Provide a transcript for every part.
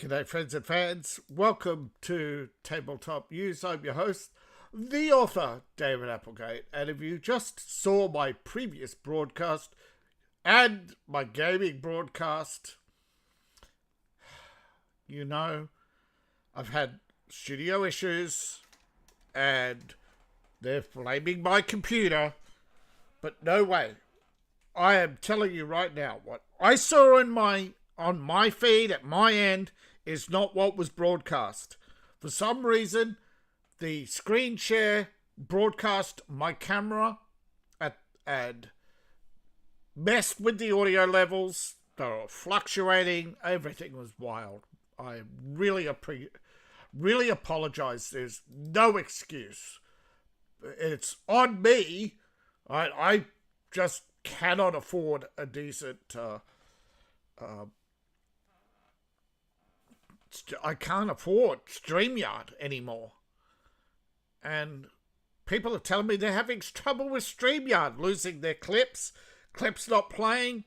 G'day friends and fans, welcome to Tabletop News. I'm your host, the author, David Applegate, and if you just saw my previous broadcast and my gaming broadcast, you know I've had studio issues and they're blaming my computer, but no way. I am telling you right now, what I saw on my feed at my end is not what was broadcast. For some reason, the screen share broadcast my camera and messed with the audio levels. They were fluctuating. Everything was wild. I really apologize. There's no excuse. It's on me. I just cannot afford a decent I can't afford StreamYard anymore. And people are telling me they're having trouble with StreamYard, losing their clips not playing.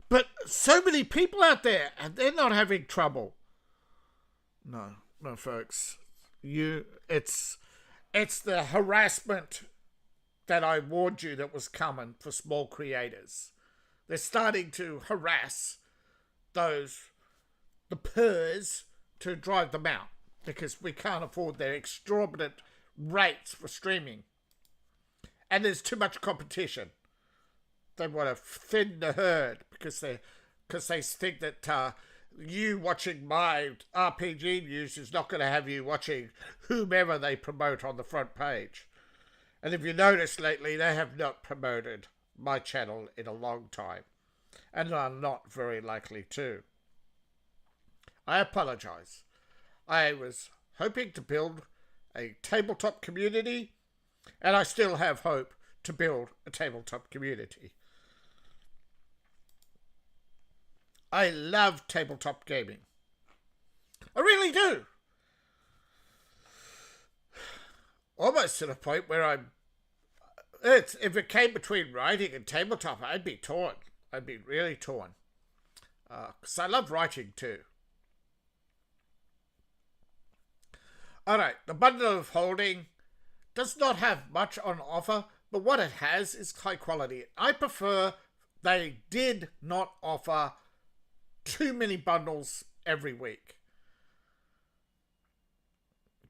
But so many people out there, and they're not having trouble. No, folks. It's the harassment that I warned you that was coming for small creators. They're starting to harass the PRs to drive them out because we can't afford their exorbitant rates for streaming. And there's too much competition. They want to thin the herd because they think that you watching my RPG news is not going to have you watching whomever they promote on the front page. And if you notice lately, they have not promoted my channel in a long time. And are not very likely to. I apologize. I was hoping to build a tabletop community, and I still have hope to build a tabletop community. I love tabletop gaming. I really do. Almost to the point where if it came between writing and tabletop, I'd be torn. I'd be really torn. Because I love writing too. Alright, the bundle of holding does not have much on offer, but what it has is high quality. I prefer they did not offer too many bundles every week.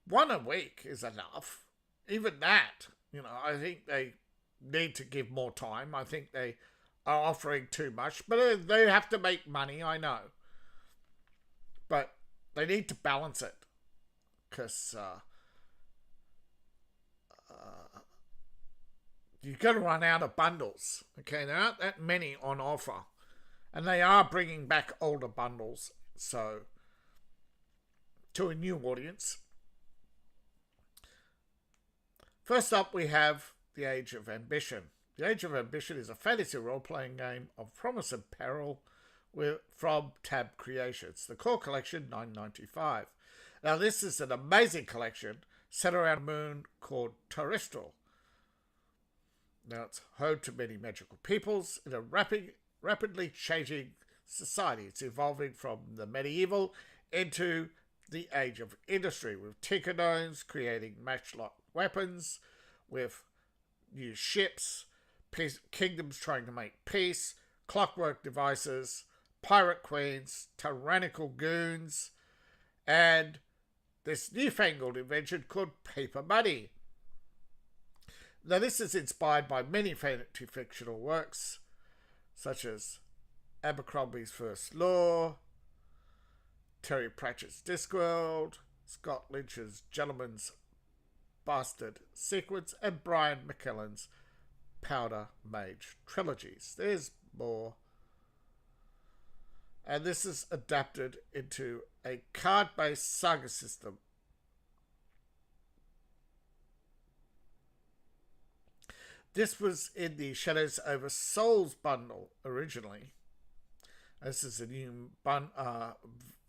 One a week is enough. Even that, I think they need to give more time. I think they are offering too much, but they have to make money, I know. But they need to balance it. Because you're going to run out of bundles. Okay, there aren't that many on offer. And they are bringing back older bundles. So, to a new audience. First up, we have The Age of Ambition. The Age of Ambition is a fantasy role-playing game of promise and peril from Tab Creations. The core collection, $9.95. Now, this is an amazing collection set around a moon called Terrestrial. Now, it's home to many magical peoples in a rapidly changing society. It's evolving from the medieval into the age of industry, with tinker gnomes creating matchlock weapons, with new ships, kingdoms trying to make peace, clockwork devices, pirate queens, tyrannical goons, and this newfangled invention called paper money. Now, this is inspired by many fantasy fictional works, such as Abercrombie's First Law, Terry Pratchett's Discworld, Scott Lynch's Gentleman's Bastard Sequence, and Brian McKellen's Powder Mage trilogies. There's more. And this is adapted into a card-based saga system. This was in the Shadows over Souls bundle originally. This is a new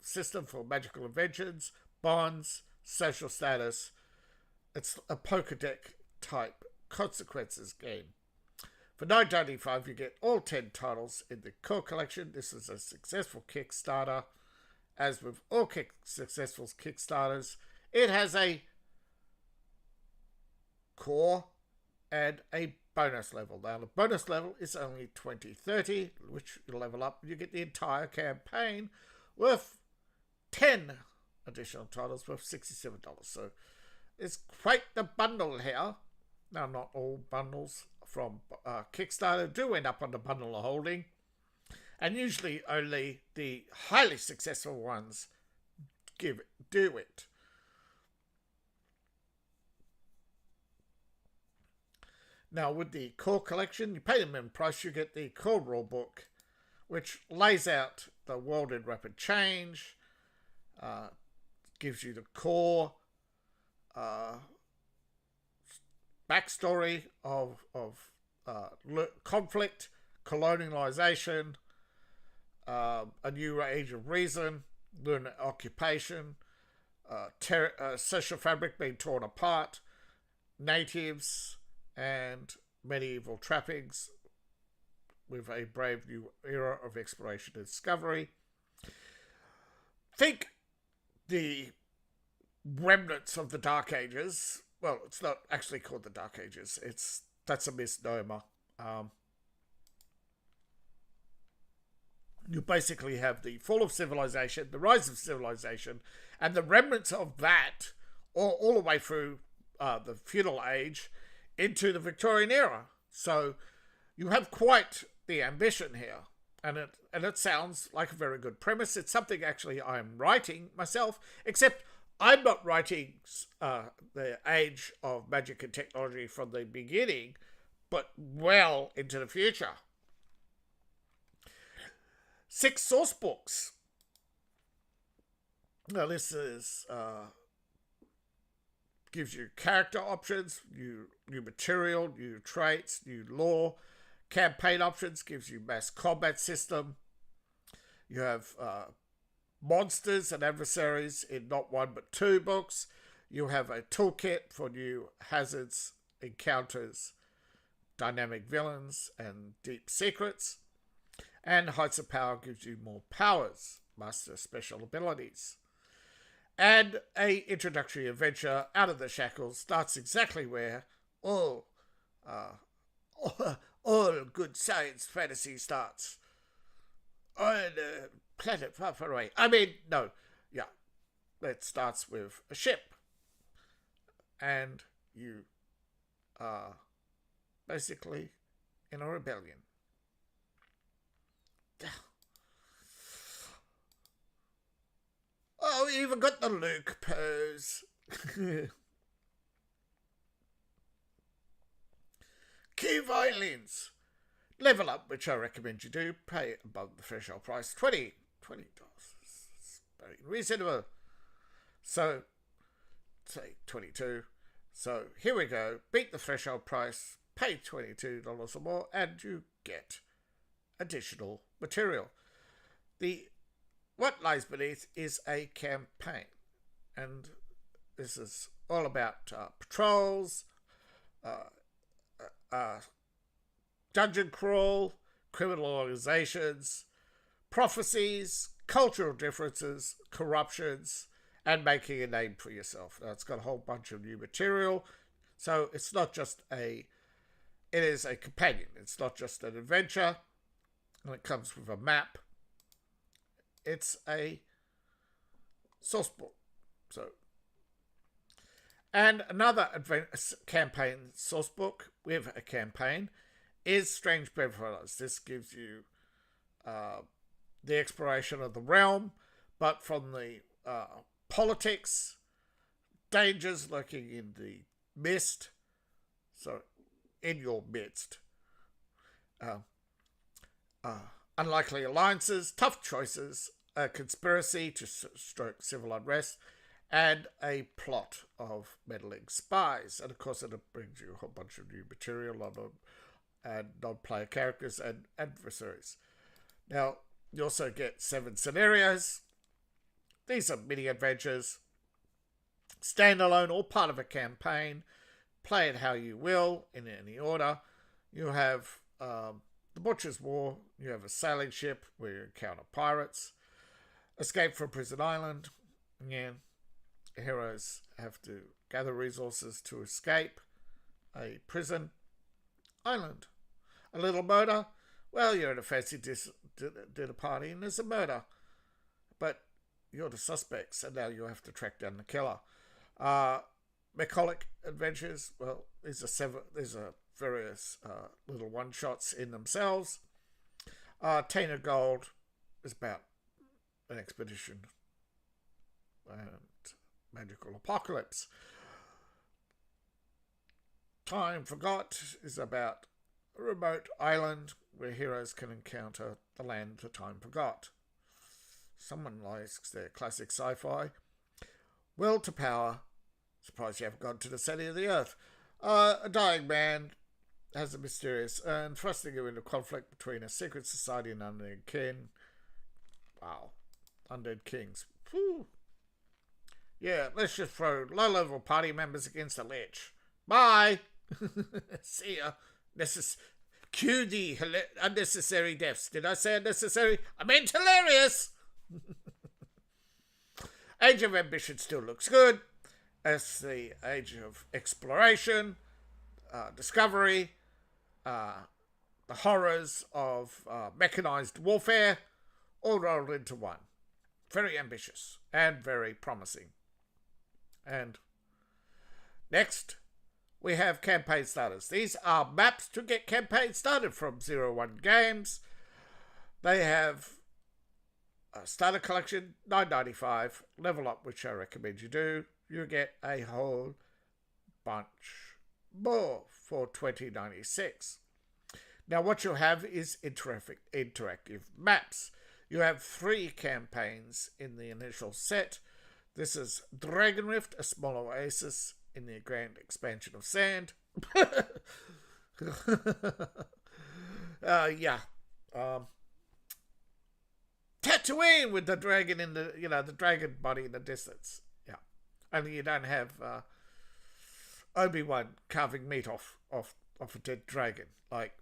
system for magical inventions, bonds, social status. It's a poker deck type consequences game. For $9.95, you get all 10 titles in the core collection. This is a successful Kickstarter, as with all successful Kickstarters, it has a core and a bonus level. Now, the bonus level is only 2030, which you level up. You get the entire campaign with 10 additional titles worth $67. So it's quite the bundle here. Now, not all bundles from Kickstarter do end up on the bundle of holding, and usually only the highly successful ones do it. Now, with the core collection, you pay the minimum price, you get the core rulebook, which lays out the world in rapid change, gives you the core backstory of conflict, colonialization, a new age of reason, lunar occupation, social fabric being torn apart, natives, and medieval trappings with a brave new era of exploration and discovery. Think the remnants of the Dark Ages. Well, it's not actually called the Dark Ages. That's a misnomer. You basically have the fall of civilization, the rise of civilization, and the remnants of that all the way through the feudal age into the Victorian era. So you have quite the ambition here, and it sounds like a very good premise. It's something actually I'm writing myself, except I'm not writing the age of magic and technology from the beginning, but well into the future. 6 source books. Now this is gives you character options, new material, new traits, new lore. Campaign options gives you mass combat system. You have monsters and adversaries in not 1 but 2 books. You have a toolkit for new hazards, encounters, dynamic villains, and deep secrets. And Heights of Power gives you more powers, master special abilities. And a introductory adventure, Out of the Shackles, starts exactly where all good science fantasy starts. On a planet far, far away. It starts with a ship. And you are basically in a rebellion. Oh, we even got the Luke pose. Key violins. Level up, which I recommend you do. Pay above the threshold price. $20. It's very reasonable. So, say 22. So, here we go. Beat the threshold price. Pay $22 or more, and you get additional material. What lies beneath is a campaign, and this is all about patrols, dungeon crawl, criminal organizations, prophecies, cultural differences, corruptions, and making a name for yourself. Now, it's got a whole bunch of new material, so it's not just it is a companion. It's not just an adventure, and it comes with a map. It's a source book. And another campaign source book with a campaign is Strange Bedfellows. This gives you the exploration of the realm, but from the politics, dangers lurking in the mist, so in your midst. Unlikely alliances, tough choices, a conspiracy to stroke civil unrest, and a plot of meddling spies. And of course, it brings you a whole bunch of new material and non-player characters and adversaries. Now, you also get 7 scenarios. These are mini adventures, standalone or part of a campaign. Play it how you will, in any order. You have the Butcher's War. You have a sailing ship where you encounter pirates. Escape from Prison Island. Again, heroes have to gather resources to escape a prison island. A little murder. Well, you're at a fancy dinner party and there's a murder. But you're the suspects and now you have to track down the killer. Mechanic adventures. Well, these are various little one-shots in themselves. Tainted Gold is about an expedition and magical apocalypse. Time Forgot is about a remote island where heroes can encounter the land the time forgot. Someone likes their classic sci-fi. Will to Power. Surprised you haven't gone to the center of the earth. A dying man has a mysterious urn, thrusting you into conflict between a secret society and undead king. Wow. Undead kings. Whew. Yeah, let's just throw low-level party members against a lich. Bye! See ya. Cue the unnecessary deaths. Did I say unnecessary? I meant hilarious! Age of Ambition still looks good. As the age of exploration, discovery, the horrors of mechanized warfare, all rolled into one. Very ambitious and very promising. And next, we have campaign starters. These are maps to get campaign started from 01 Games. They have a starter collection, $9.95. Level up, which I recommend you do. You get a whole bunch more for $20.96. Now, what you'll have is interactive maps. You have 3 campaigns in the initial set. This is Dragon Rift, a small oasis in the grand expansion of sand. Tatooine with the dragon in the dragon body in the distance. Yeah. Only you don't have Obi-Wan carving meat off a dead dragon. Like,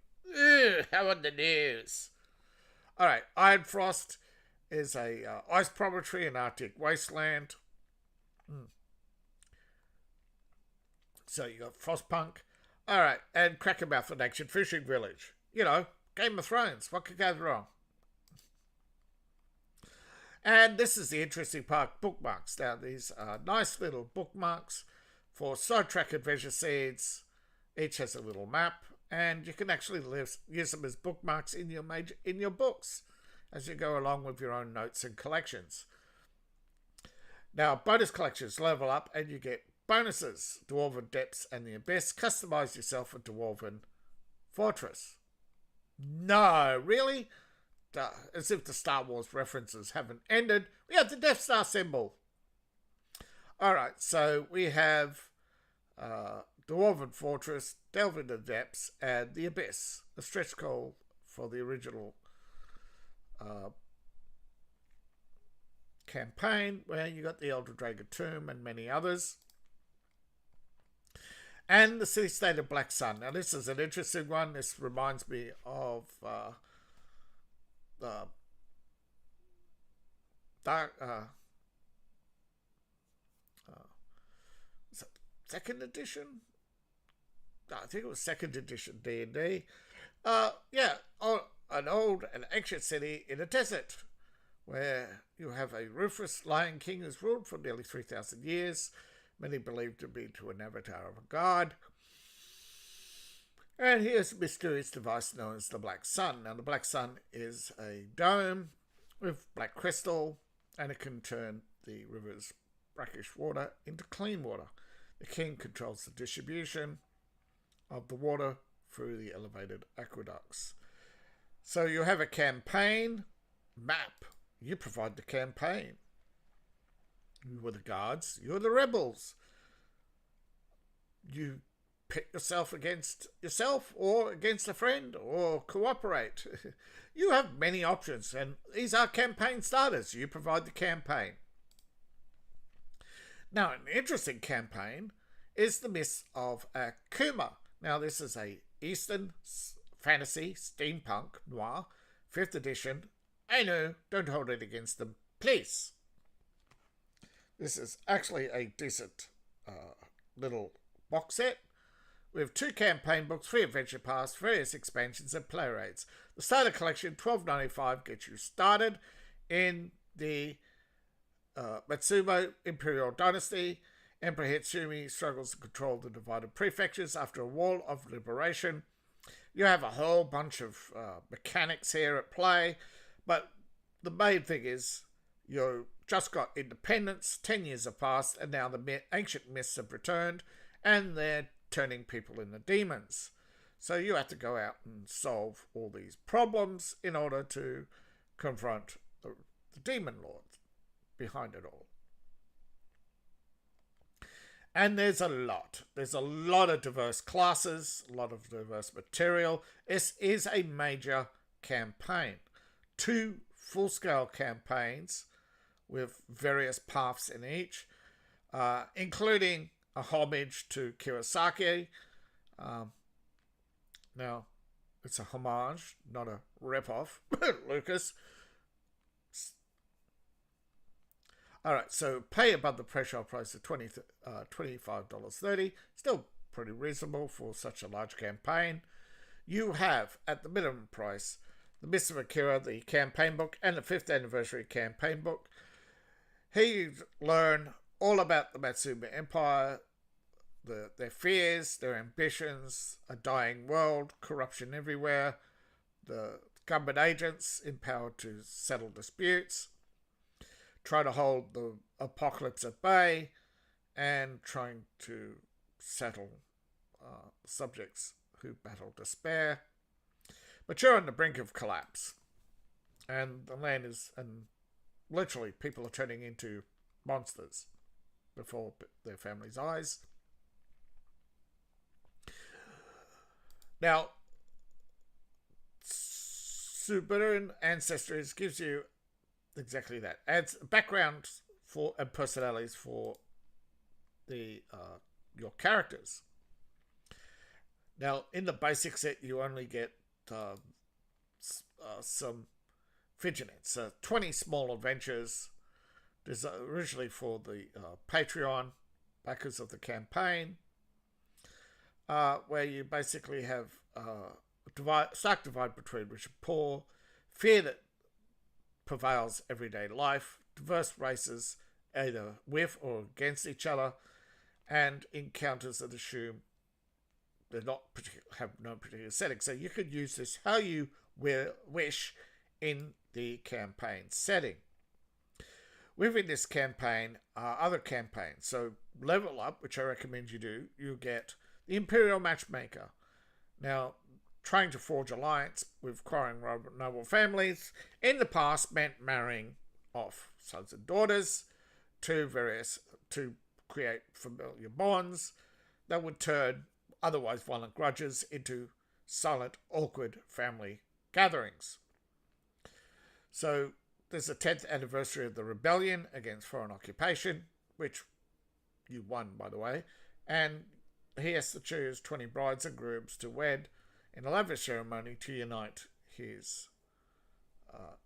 how on the news? All right, Iron Frost is a ice promontory in Arctic wasteland. So you got Frostpunk. All right, and Crackermouth, an action fishing village. Game of Thrones. What could go wrong? And this is the interesting part, bookmarks. Now, these are nice little bookmarks for Sidetrack Adventure Seeds. Each has a little map, and you can actually use them as bookmarks in your books as you go along with your own notes and collections. Now, bonus collections level up, and you get bonuses: Dwarven Depths and the Abyss. Customize yourself a Dwarven Fortress. No, really? As if the Star Wars references haven't ended. We have the Death Star symbol. Alright, so we have Dwarven Fortress, Delve into the Depths, and the Abyss. A stretch goal for the original campaign, where you got the Elder Dragon Tomb and many others. And the City-State of Black Sun. Now, this is an interesting one. This reminds me of second edition? No, I think it was second edition D&D. An old and ancient city in a desert where you have a ruthless Lion King who's ruled for nearly 3,000 years. Many believed to be an avatar of a god. And here's a mysterious device known as the Black Sun. Now, the Black Sun is a dome with black crystal, and it can turn the river's brackish water into clean water. The king controls the distribution of the water through the elevated aqueducts. So you have a campaign map. You provide the campaign. You are the guards. You're the rebels. You pit yourself against yourself or against a friend or cooperate. You have many options, and these are campaign starters. You provide the campaign. Now, an interesting campaign is The Mists of Akuma. Now, this is a Eastern fantasy steampunk noir, 5th edition. I know, don't hold it against them. please. This is actually a decent little box set with 2 campaign books, 3 adventure paths, various expansions, and player aids. The starter collection, $12.95, gets you started in the Matsumo Imperial Dynasty. Emperor Hitsumi struggles to control the divided prefectures after a war of liberation. You have a whole bunch of mechanics here at play, but the main thing is you just got independence, 10 years have passed, and now the ancient myths have returned, and they're turning people into demons. So you have to go out and solve all these problems in order to confront the demon lord behind it all. And there's a lot of diverse classes, a lot of diverse material. This is a major campaign. 2 full-scale campaigns with various paths in each, including a homage to Kiyosaki. Now, it's a homage, not a rip-off, Lucas. Alright, so pay above the threshold price of $25.30. Still pretty reasonable for such a large campaign. You have, at the minimum price, the Mists of Akira, the campaign book, and the 5th anniversary campaign book. Here you learn all about the Matsumo Empire, their fears, their ambitions, a dying world, corruption everywhere, the government agents empowered to settle disputes, try to hold the apocalypse at bay, and trying to settle subjects who battle despair. But you're on the brink of collapse, and the land is, and literally people are turning into monsters before their family's eyes. Now, Subaru Ancestries gives you exactly that. Adds background for and personalities for the your characters. Now, in the basic set, you only get some fidgets, 20 small adventures. This is originally for the Patreon backers of the campaign, where you basically have stark divide between rich and poor, fear that prevails everyday life, diverse races either with or against each other, and encounters that assume they're not have no particular setting. So you could use this how you wish in the campaign setting. Within this campaign are other campaigns. So Level Up, which I recommend you do, you get the Imperial Matchmaker. Now, trying to forge alliance with quarreling noble families in the past meant marrying off sons and daughters to create familiar bonds that would turn otherwise violent grudges into silent, awkward family gatherings. So there's the 10th anniversary of the rebellion against foreign occupation, which you won, by the way, and he has to choose 20 brides and grooms to wed in a lavish ceremony to unite his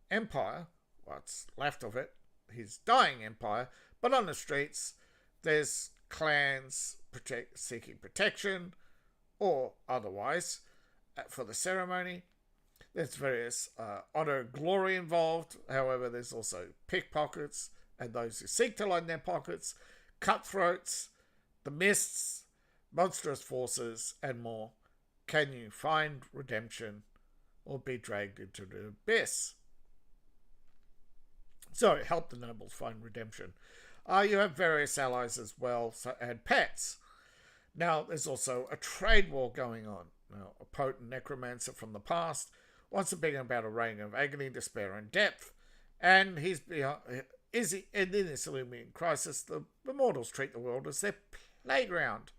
empire, what's left of it, his dying empire. But on the streets, there's clans seeking protection or otherwise for the ceremony. There's various honor and glory involved. However, there's also pickpockets and those who seek to line their pockets, cutthroats, the mists, monstrous forces, and more. Can you find redemption or be dragged into the abyss? So, help the nobles find redemption. You have various allies as well, and pets. Now, there's also a trade war going on. Now, a potent necromancer from the past wants to bring about a reign of agony, despair, and depth, and in this illuminating crisis, the mortals treat the world as their playground.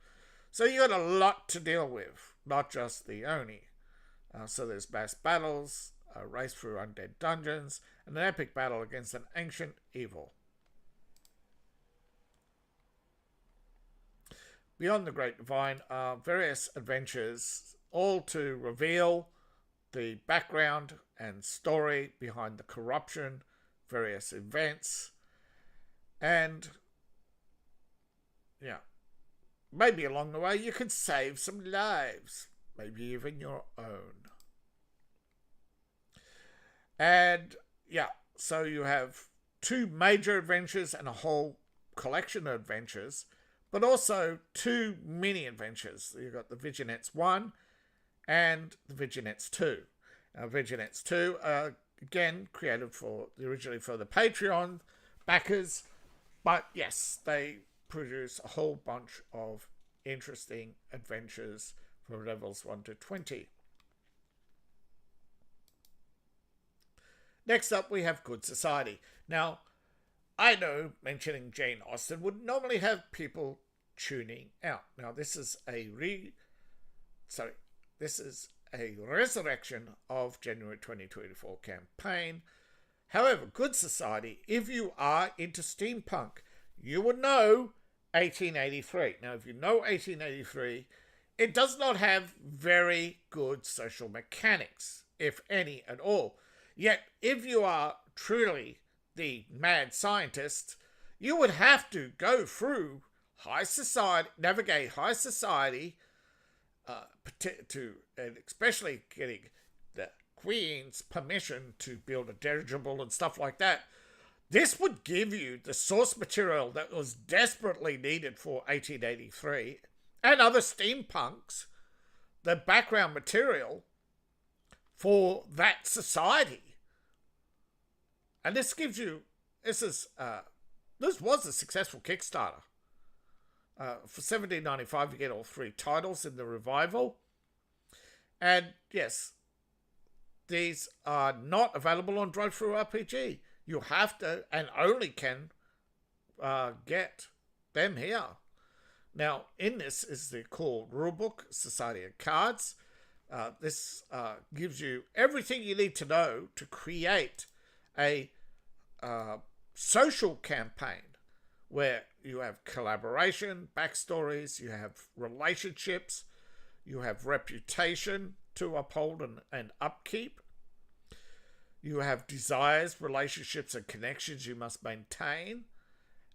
So you got a lot to deal with, not just the Oni. So there's mass battles, a race through undead dungeons, and an epic battle against an ancient evil. Beyond the Great Divine are various adventures, all to reveal the background and story behind the corruption various events, and yeah, maybe along the way you can save some lives, maybe even your own. And yeah, so you have 2 major adventures and a whole collection of adventures, but also 2 mini adventures. You've got the Vignettes 1 and the Vignettes 2. Now, Vignettes 2 are again created originally for the Patreon backers, but yes, they produce a whole bunch of interesting adventures from levels 1 to 20. Next up, we have Good Society. Now, I know mentioning Jane Austen would normally have people tuning out. Now, this is a resurrection of January 2024 campaign. However, Good Society, if you are into steampunk, you would know 1883. Now, if you know 1883, it does not have very good social mechanics, if any at all. Yet, if you are truly the mad scientist, you would have to go through high society, navigate high society, and especially getting the Queen's permission to build a dirigible and stuff like that. This would give you the source material that was desperately needed for 1883 and other steampunks, the background material for that society. And this gives you, this was a successful Kickstarter. For $17.95, you get all 3 titles in the revival. And yes, these are not available on DriveThruRPG. You have to and only can get them here. Now, in this is the core rulebook, Society of Cards. This gives you everything you need to know to create a social campaign where you have collaboration, backstories, you have relationships, you have reputation to uphold and upkeep, you have desires, relationships, and connections you must maintain,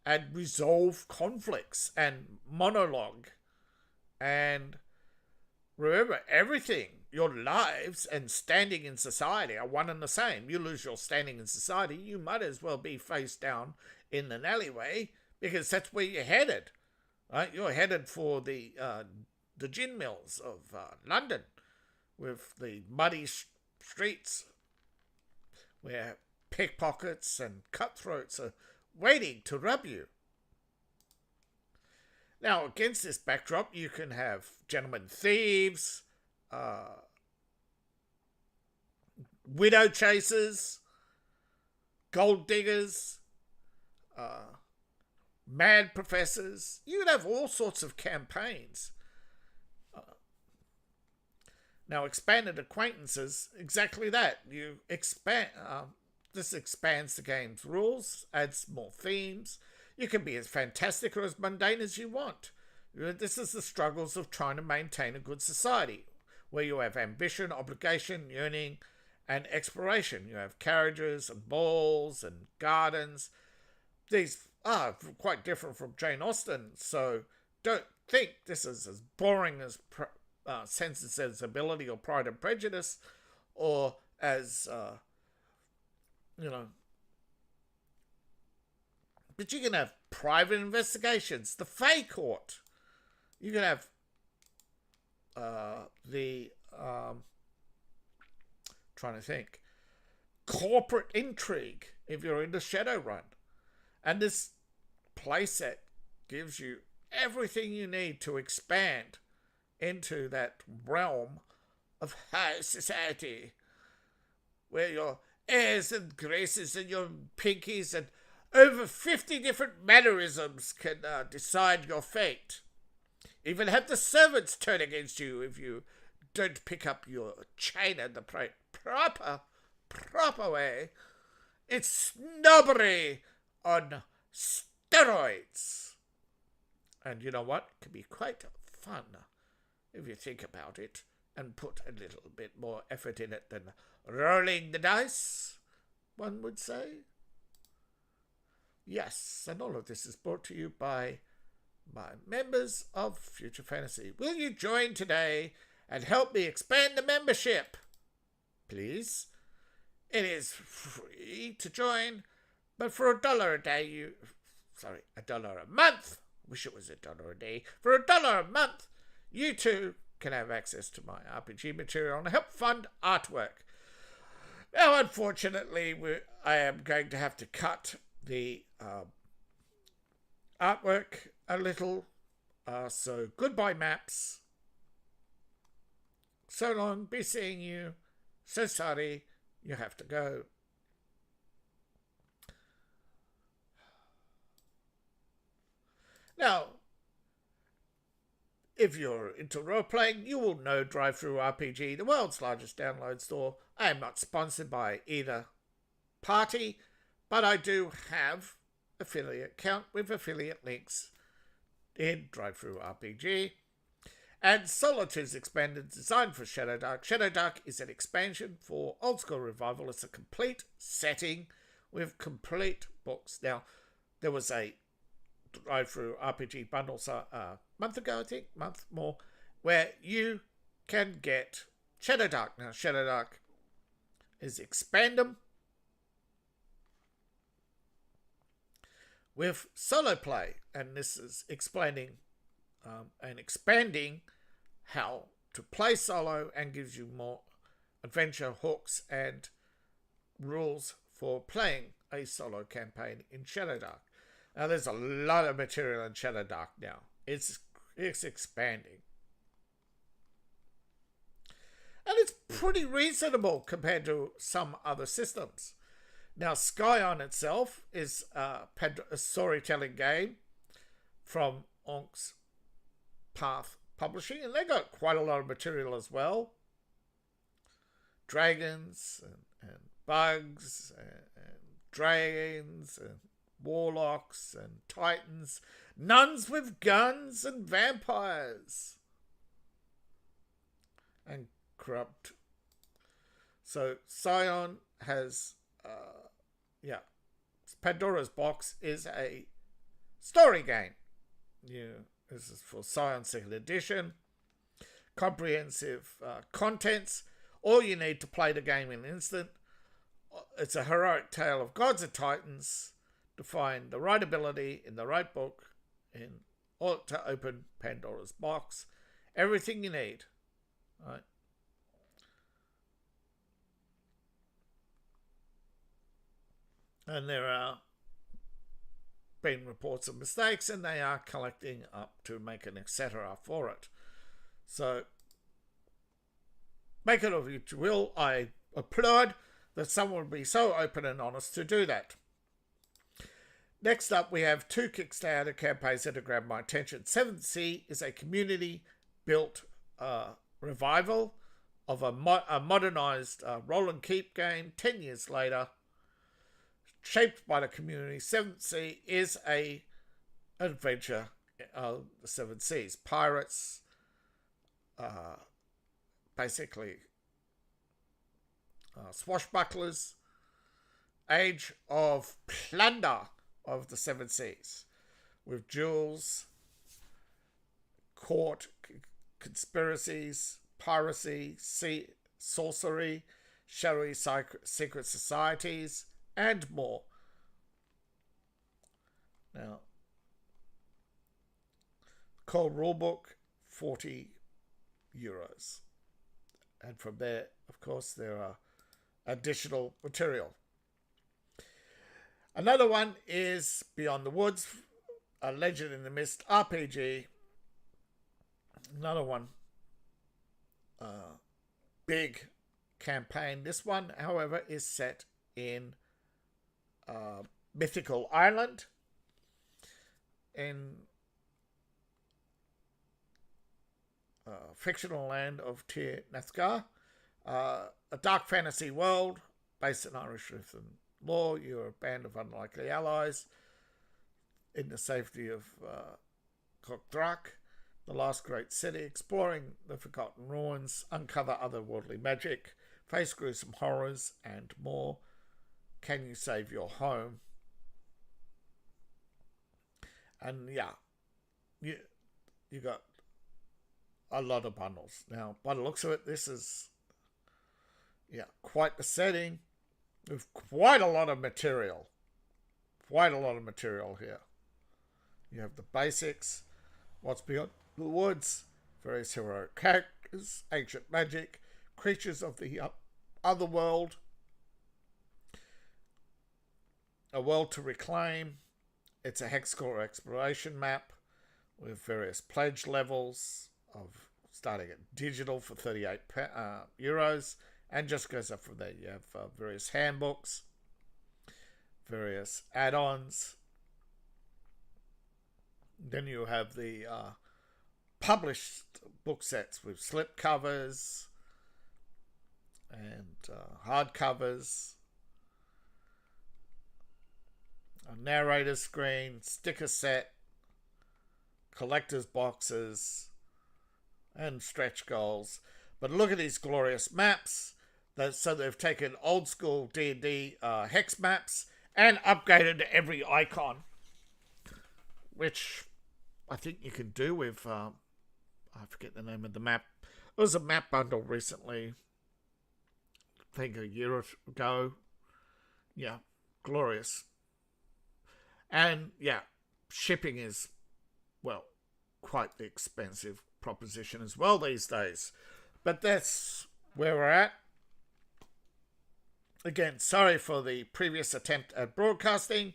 and resolve conflicts and monologue. And remember, everything, your lives and standing in society are one and the same. You lose your standing in society, you might as well be face down in an alleyway, because that's where you're headed. Right? You're headed for the gin mills of London, with the muddy streets where pickpockets and cutthroats are waiting to rob you. Now, against this backdrop, you can have gentlemen thieves, widow chasers, gold diggers, mad professors. You could have all sorts of campaigns. Now, expanded acquaintances, exactly that. You expand. This expands the game's rules, adds more themes. You can be as fantastic or as mundane as you want. This is the struggles of trying to maintain a good society, where you have ambition, obligation, yearning, and exploration. You have carriages and balls and gardens. These are quite different from Jane Austen, so don't think this is as boring as Sense and Sensibility or Pride and Prejudice, or as, but you can have private investigations, the Fae Court. You can have trying to think, corporate intrigue if you're into Shadowrun. And this playset gives you everything you need to expand into that realm of high society, where your airs and graces and your pinkies and over 50 different mannerisms can decide your fate. Even have the servants turn against you if you don't pick up your chain in the proper way. It's snobbery on steroids. And you know what? It can be quite fun if you think about it and put a little bit more effort in it than rolling the dice, one would say. Yes, and all of this is brought to you by my members of Future Fantasy. Will you join today and help me expand the membership? Please. It is free to join, but for $1 a day, $1 a month. Wish it was $1 a day. For $1 a month, you too can have access to my RPG material and help fund artwork. Now, unfortunately, I am going to have to cut the artwork a little. So goodbye, maps. So long. Be seeing you. So sorry. You have to go. Now, if you're into role-playing, you will know DriveThruRPG, the world's largest download store. I am not sponsored by either party, but I do have affiliate account with affiliate links in DriveThruRPG. And Solitude's expanded, designed for Shadowdark. Shadowdark is an expansion for Old School Revival. It's a complete setting with complete books. Now, there was a DriveThruRPG bundle a month ago, I think, month more, where you can get Shadowdark. Now, Shadowdark is Expandum with solo play, and this is explaining and expanding how to play solo and gives you more adventure hooks and rules for playing a solo campaign in Shadowdark. Now, there's a lot of material in Shadowdark now. It's expanding. And it's pretty reasonable compared to some other systems. Now, Scion itself is a storytelling game from Onyx Path Publishing, and they got quite a lot of material as well. Dragons and bugs and dragons and warlocks and titans, nuns with guns and vampires and corrupt. So Scion has Pandora's Box is a story game. This is for Scion 2nd edition. Comprehensive contents. All you need to play the game in an instant. It's a heroic tale of gods and titans to find the right ability in the right book in order to open Pandora's box. Everything you need. Right? And there are been reports of mistakes, and they are collecting up to make an etc. for it. So, make it of what you will. I applaud that someone would be so open and honest to do that. Next up, we have 2 Kickstarter campaigns that have grabbed my attention. 7th Sea is a community-built revival of a modernized roll and keep game 10 years later. Shaped by the community, 7th Sea is a adventure of the 7 Seas. Pirates, basically swashbucklers, age of plunder of the 7 Seas, with jewels, court conspiracies, piracy, sea sorcery, shadowy secret societies, and more. Now, cold rulebook, €40. And from there, of course, there are additional material. Another one is Beyond the Woods, a Legend in the Mist RPG. Another one, big campaign. This one, however, is set in mythical island in fictional land of Tir Nathgar, a dark fantasy world based in Irish myth and law. You're a band of unlikely allies in the safety of Cogdrak, the last great city, exploring the forgotten ruins, uncover otherworldly magic, face gruesome horrors, and more. Can you save your home? And yeah, you got a lot of bundles. Now, by the looks of it, this is, quite the setting with quite a lot of material. Quite a lot of material here. You have the basics, what's beyond the woods, various heroic characters, ancient magic, creatures of the other world, a world to reclaim. It's a hexagonal exploration map with various pledge levels of starting at digital for 38 euros, and just goes up from there. You have various handbooks, various add-ons. Then you have the published book sets with slip covers and hard covers, a narrator screen, sticker set, collector's boxes, and stretch goals. But look at these glorious maps. So they've taken old school D&D hex maps and upgraded every icon, which I think you can do with, I forget the name of the map. It was a map bundle recently, I think a year ago. Yeah, glorious. And yeah, shipping is, well, quite the expensive proposition as well these days. But that's where we're at. Again, sorry for the previous attempt at broadcasting.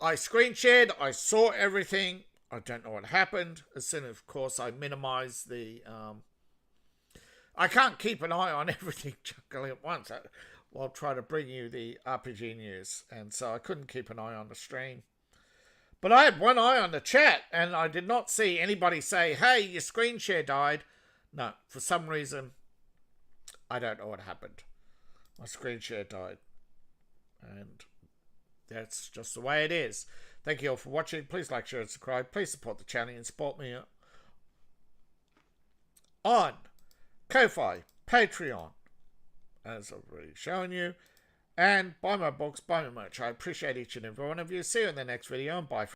I screen shared. I saw everything. I don't know what happened. As soon as, of course, I minimized the... I can't keep an eye on everything juggling at once while trying to bring you the RPG news. And so I couldn't keep an eye on the stream. But I had one eye on the chat, and I did not see anybody say, hey, your screen share died. No, for some reason, I don't know what happened. My screen share died. And that's just the way it is. Thank you all for watching. Please like, share, and subscribe. Please support the channel and support me on Ko-Fi, Patreon, as I've already shown you. And buy my books, buy my merch. I appreciate each and every one of you. See you in the next video, and bye.